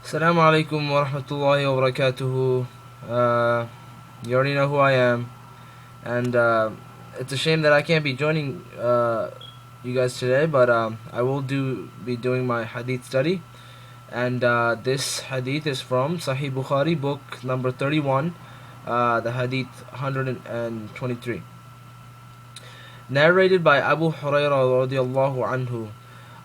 Assalamu alaikum wa rahmatullahi wa barakatuhu. You already know who I am, and it's a shame that I can't be joining you guys today, but I will be doing my Hadith study, and this Hadith is from Sahih Bukhari, book number 31, the Hadith 123, narrated by Abu Hurairah radiallahu anhu.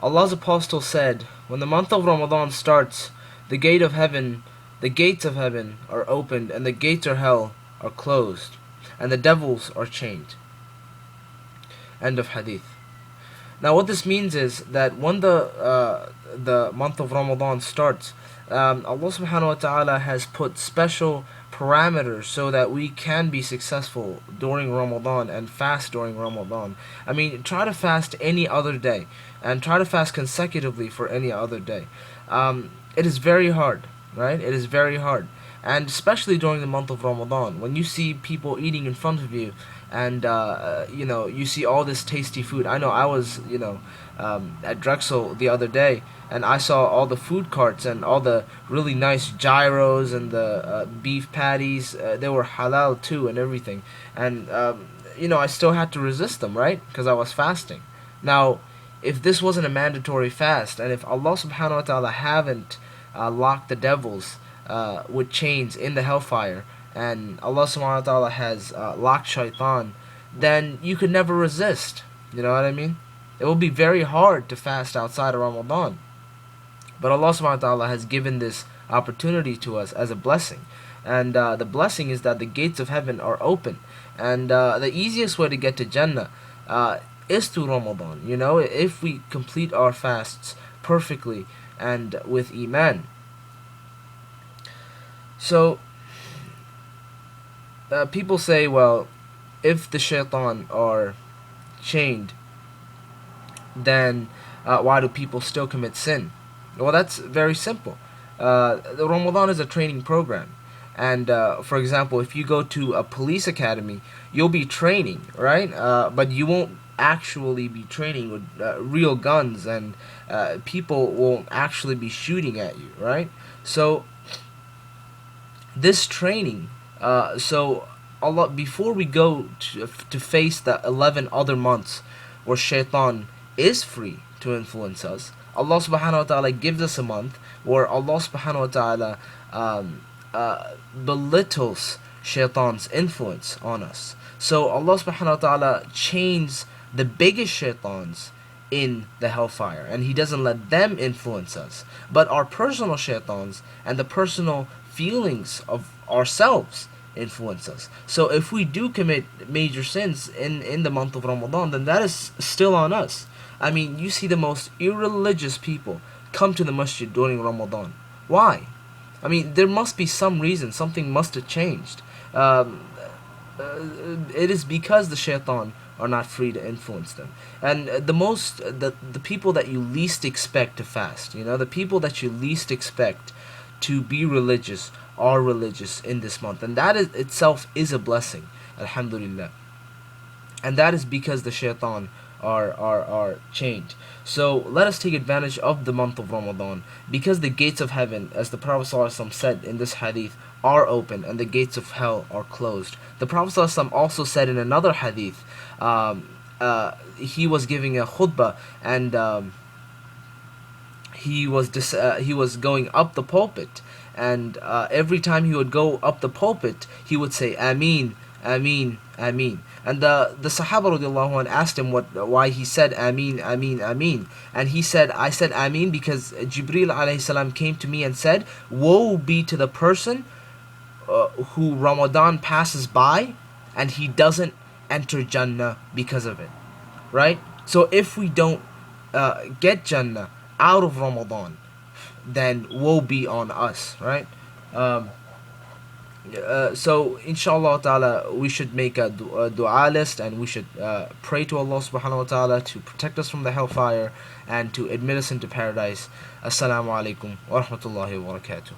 Allah's Apostle said, "When the month of Ramadan starts, the the gates of heaven are opened, and the gates of hell are closed, and the devils are chained." End of Hadith. Now, what this means is that when the month of Ramadan starts, Allah Subhanahu wa Taala has put special parameters so that we can be successful during Ramadan and fast during Ramadan. I mean, try to fast any other day, and try to fast consecutively for any other day. It is very hard, right? It is very hard, and especially during the month of Ramadan, when you see people eating in front of you, and you see all this tasty food. I know I was at Drexel the other day, and I saw all the food carts and all the really nice gyros and the beef patties. They were halal too and everything, and I still had to resist them, right? Because I was fasting. Now, if this wasn't a mandatory fast, and if Allah Subhanahu wa Taala haven't locked the devils with chains in the hellfire, and Allah Subhanahu wa Taala has locked shaitan, then you could never resist. You know what I mean? It will be very hard to fast outside of Ramadan. But Allah Subhanahu wa Taala has given this opportunity to us as a blessing. And the blessing is that the gates of heaven are open. And the easiest way to get to Jannah is through Ramadan. If we complete our fasts perfectly and with Iman. So, people say, well, if the shaitan are chained, then why do people still commit sin? Well, that's very simple. The Ramadan is a training program. And for example, if you go to a police academy, you'll be training, right? But you won't actually be training with real guns, and people won't actually be shooting at you, right? So this training, so Allah, before we go to face the 11 other months where shaitan is free to influence us, Allah Subhanahu wa Taala gives us a month where Allah Subhanahu wa Taala belittles shaitan's influence on us. So Allah Subhanahu wa Taala chains the biggest shaitans in the hellfire, and He doesn't let them influence us. But our personal shaitans and the personal feelings of ourselves influence us. So if we do commit major sins in the month of Ramadan, then that is still on us. I mean, you see the most irreligious people come to the masjid during Ramadan. Why? I mean, there must be some reason. Something must have changed. It is because the shaitan are not free to influence them. And the people that you least expect to fast, the people that you least expect to be religious are religious in this month, and that itself is a blessing, alhamdulillah. And that is because the shaitan are chained. So let us take advantage of the month of Ramadan, because the gates of heaven, as the Prophet ﷺ said in this hadith, are open, and the gates of hell are closed. The Prophet ﷺ also said in another hadith, he was giving a khutbah, and he was going up the pulpit, and every time he would go up the pulpit, he would say Ameen, Ameen, Ameen. And the Sahaba radiallahu anhu asked him why he said Ameen, Ameen, Ameen. And he said, I said Ameen because Jibreel alayhi salam came to me and said, woe be to the person who Ramadan passes by and he doesn't enter Jannah because of it. Right? So if we don't get Jannah out of Ramadan, then woe be on us, right? So inshallah ta'ala, we should make a dua list, and we should pray to Allah subhanahu wa ta'ala to protect us from the hellfire and to admit us into paradise. Assalamu alaikum wa rahmatullahi wa barakatuh.